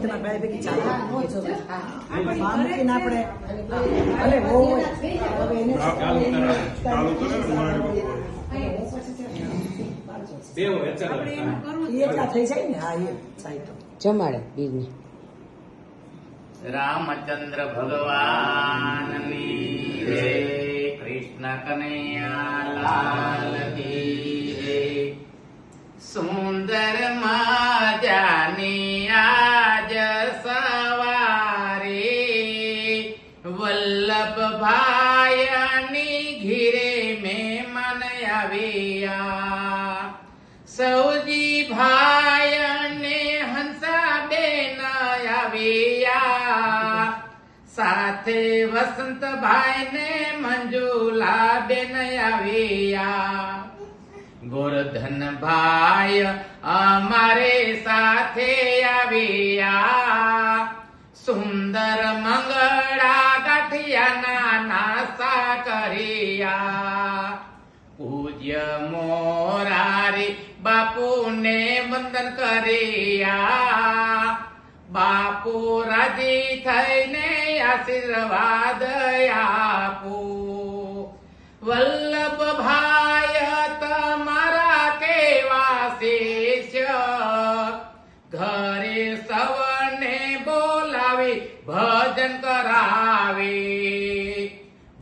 તમારા ભાઈ ભેગી ચાલે નો જોવે બહાર મૂકીને આપણે ભલે બહુ હોય હવે એને એટલા થઈ જાય ને હા એ થાય તો જમાડે બીજને રામચંદ્ર ભગવાનની જય, કૃષ્ણ કનૈયા લાલ કી જય. સુંદર મજાની આજ સવારે વલ્લભભાઈની ઘીરે મહેમાન આવ્યા. સૌજી ભાઈ અને હંસાબેન આવ્યા, સાથે વસંતભાઈ ને મંજુલાબેન આવ્યા. ગોરધનભાઈ અમારે સાથે આવ્યા. સુંદર મંગળા ગાંઠિયાના નાસ્તા કર્યા. પૂજ્ય મોરારી બાપુને વંદન કર્યા. બાપુ રાજી થઈને આશીર્વાદ આપો. વલ્લભભાઈ તમારા કેવા શિષ્ય, ઘરે સૌને બોલાવી ભજન કરાવે.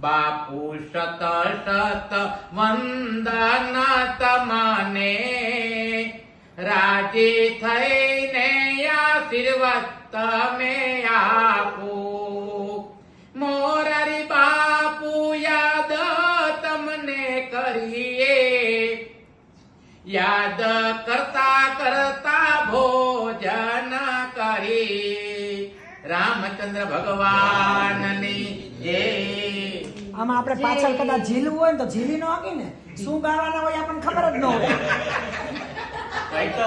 બાપુ શત શત વંદન તમને, રાજી થઈને આશીર્વાદ તમે આપો. મોરારી બાપુ યાદ તમને કરીએ, યાદ કરતા કરતા ભોજન કરી. રામચંદ્ર ભગવાનની જય. આમાં આપણે પાછળ કદાચ ઝીલવું હોય ને તો ઝીલી નો હાકી ને શું ગાવાના હોય આપણને ખબર જ ન હોય. કઈ તો